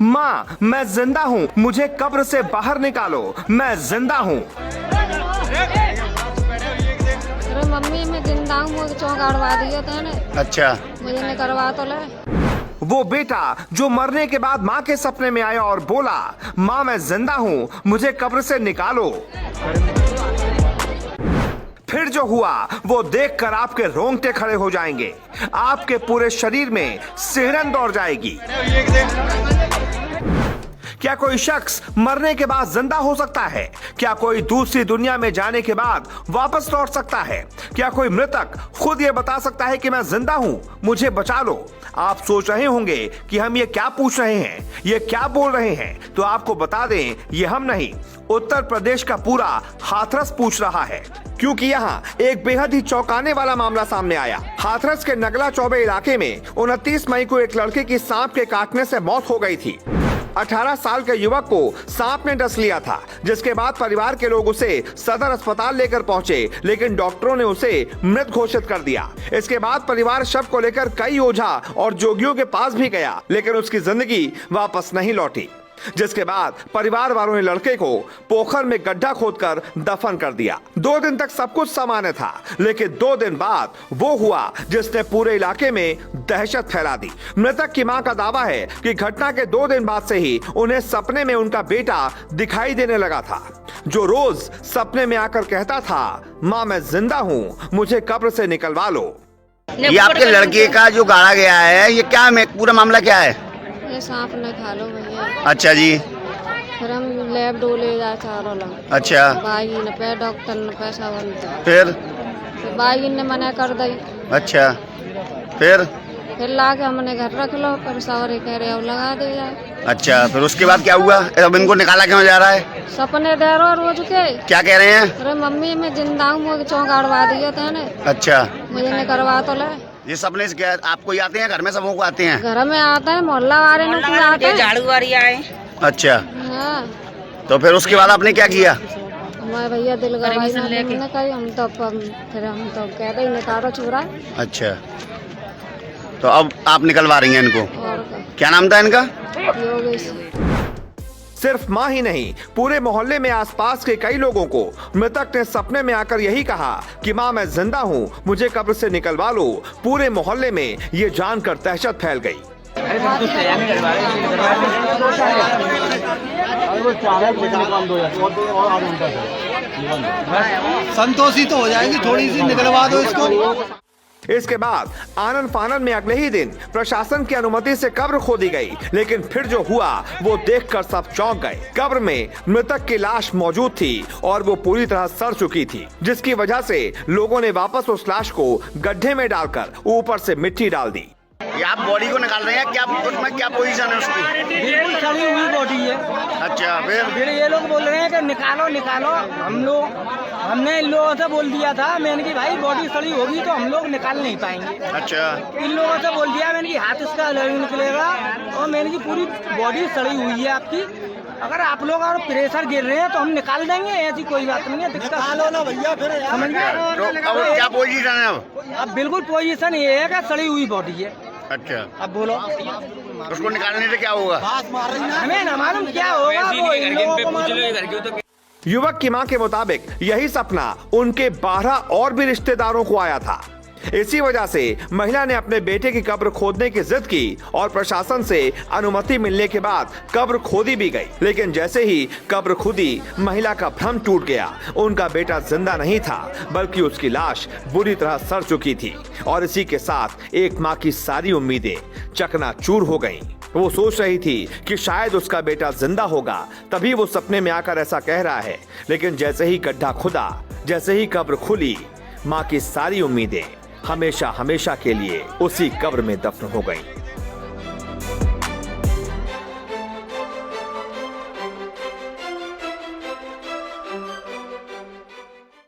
माँ मैं जिंदा हूँ, मुझे कब्र से बाहर निकालो, मैं जिंदा हूँ। अरे मम्मी मैं जिंदा हूँ, मुझे चौंक अड़वा दिया तूने। अच्छा, मुझे ने करवा तो ले। वो बेटा जो मरने के बाद माँ के सपने में आया और बोला, माँ मैं जिंदा हूँ, मुझे कब्र से निकालो। फिर जो हुआ वो देखकर आपके रोंगटे खड़े हो जाएंगे, आपके पूरे शरीर में सिहरन दौड़ जाएगी। क्या कोई शख्स मरने के बाद जिंदा हो सकता है? क्या कोई दूसरी दुनिया में जाने के बाद वापस लौट सकता है? क्या कोई मृतक खुद ये बता सकता है कि मैं जिंदा हूं, मुझे बचा लो? आप सोच रहे होंगे कि हम ये क्या पूछ रहे हैं, ये क्या बोल रहे हैं, तो आपको बता दें ये हम नहीं, उत्तर प्रदेश का पूरा हाथरस पूछ रहा है, क्योंकि यहाँ एक बेहद ही चौंकाने वाला मामला सामने आया। हाथरस के नगला चौबे इलाके में 29 मई को एक लड़के की सांप के काटने से मौत हो गई थी। 18 साल के युवक को सांप ने डस लिया था, जिसके बाद परिवार के लोग उसे सदर अस्पताल लेकर पहुंचे, लेकिन डॉक्टरों ने उसे मृत घोषित कर दिया। इसके बाद परिवार शव को लेकर कई ओझा और जोगियों के पास भी गया, लेकिन उसकी जिंदगी वापस नहीं लौटी। जिसके बाद परिवार वालों ने लड़के को पोखर में गड्ढा खोदकर दफन कर दिया। 2 दिन तक सब कुछ सामान्य था, लेकिन 2 दिन बाद वो हुआ जिसने पूरे इलाके में दहशत फैला दी। मृतक की मां का दावा है कि घटना के 2 दिन बाद से ही उन्हें सपने में उनका बेटा दिखाई देने लगा था, जो रोज सपने में आकर कहता था, माँ मैं जिंदा हूँ, मुझे कब्र से निकलवा लो। ये आपके लड़के का जो गाड़ा गया है, ये क्या पूरा मामला क्या है? ये सांप ने खा लो भैया। अच्छा जी। फिर हम लैब डोले जा चारों लोग। अच्छा। बाई ने पे डॉक्टर ने पैसा बनता। फिर बाई ने मना कर दी। अच्छा। फिर लाके हमने घर रख लो, फिर सवारी कह रहे अब लगा दे जाए। अच्छा, फिर उसके बाद क्या हुआ? अब इनको निकाला क्यों जा रहा है? सपने दे रहे रोज के। क्या कह रहे हैं? अरे मम्मी मैं जिंदा हूँ, मुझे चौंक अड़वा दिया तूने। अच्छा, मुझे ने करवा तो ले। ये सपने से क्या आपको ही आते हैं? घर में सबों को आते हैं? घर में आता है, मोहल्ला वाले ने आते हैं, झाड़ू वाली आए। अच्छा, हाँ। तो फिर उसके बाद आपने क्या किया? मैं भैया दिल गवाई ना करी, हम तो फिर हम तो कह रहे निकालो चूरा। अच्छा, तो अब आप निकलवा रही हैं इनको? और क्या नाम था इनका? योगेश। सिर्फ माँ ही नहीं, पूरे मोहल्ले में आसपास के कई लोगों को मृतक ने सपने में आकर यही कहा कि माँ मैं जिंदा हूँ, मुझे कब्र से निकलवा लो। पूरे मोहल्ले में ये जानकर दहशत फैल गई। संतोषी तो हो जाएगी, थोड़ी सी निकलवा दो इसको। इसके बाद आनन फानन में अगले ही दिन प्रशासन की अनुमति से कब्र खोदी गई, लेकिन फिर जो हुआ वो देखकर सब चौंक गए। कब्र में मृतक की लाश मौजूद थी और वो पूरी तरह सड़ चुकी थी, जिसकी वजह से लोगों ने वापस उस लाश को गड्ढे में डालकर ऊपर से मिट्टी डाल दी। ये आप बॉडी को निकाल रहे हैं, क्या उसमें क्या पोजीशन है उसकी? बिल्कुल सड़ी हुई बॉडी है। अच्छा, फिर ये लोग बोल रहे हैं कि निकालो निकालो। हमने इन लोगों से बोल दिया था, मैंने की भाई बॉडी सड़ी होगी तो हम लोग निकाल नहीं पाएंगे। अच्छा, इन लोगों से बोल दिया मैंने की हाथ इसका अलग निकलेगा, और मैंने की पूरी बॉडी सड़ी हुई है आपकी। अगर आप लोग और प्रेशर गिर रहे हैं तो हम निकाल देंगे, ऐसी कोई बात नहीं है। निकालो ना भैया, फिर समझ गए? तो अब क्या पोजीशन है? अब बिल्कुल पोजीशन ये है कि सड़ी हुई बॉडी है। अच्छा, अब बोलो उसको निकालने से क्या होगा? हमें ना मालूम क्या होगा, वो इन लोगों को मालूम। युवक की मां के मुताबिक यही सपना उनके 12 और भी रिश्तेदारों को आया था। इसी वजह से महिला ने अपने बेटे की कब्र खोदने की जिद की और प्रशासन से अनुमति मिलने के बाद कब्र खोदी भी गई। लेकिन जैसे ही कब्र खुदी, महिला का भ्रम टूट गया। उनका बेटा जिंदा नहीं था, बल्कि उसकी लाश बुरी तरह सड़ चुकी थी, और इसी के साथ एक माँ की सारी उम्मीदें चकनाचूर हो गईं। वो सोच रही थी कि शायद उसका बेटा जिंदा होगा, तभी वो सपने में आकर ऐसा कह रहा है। लेकिन जैसे ही गड्ढा खुदा, जैसे ही कब्र खुली, माँ की सारी उम्मीदें हमेशा हमेशा के लिए उसी कब्र में दफन हो गईं।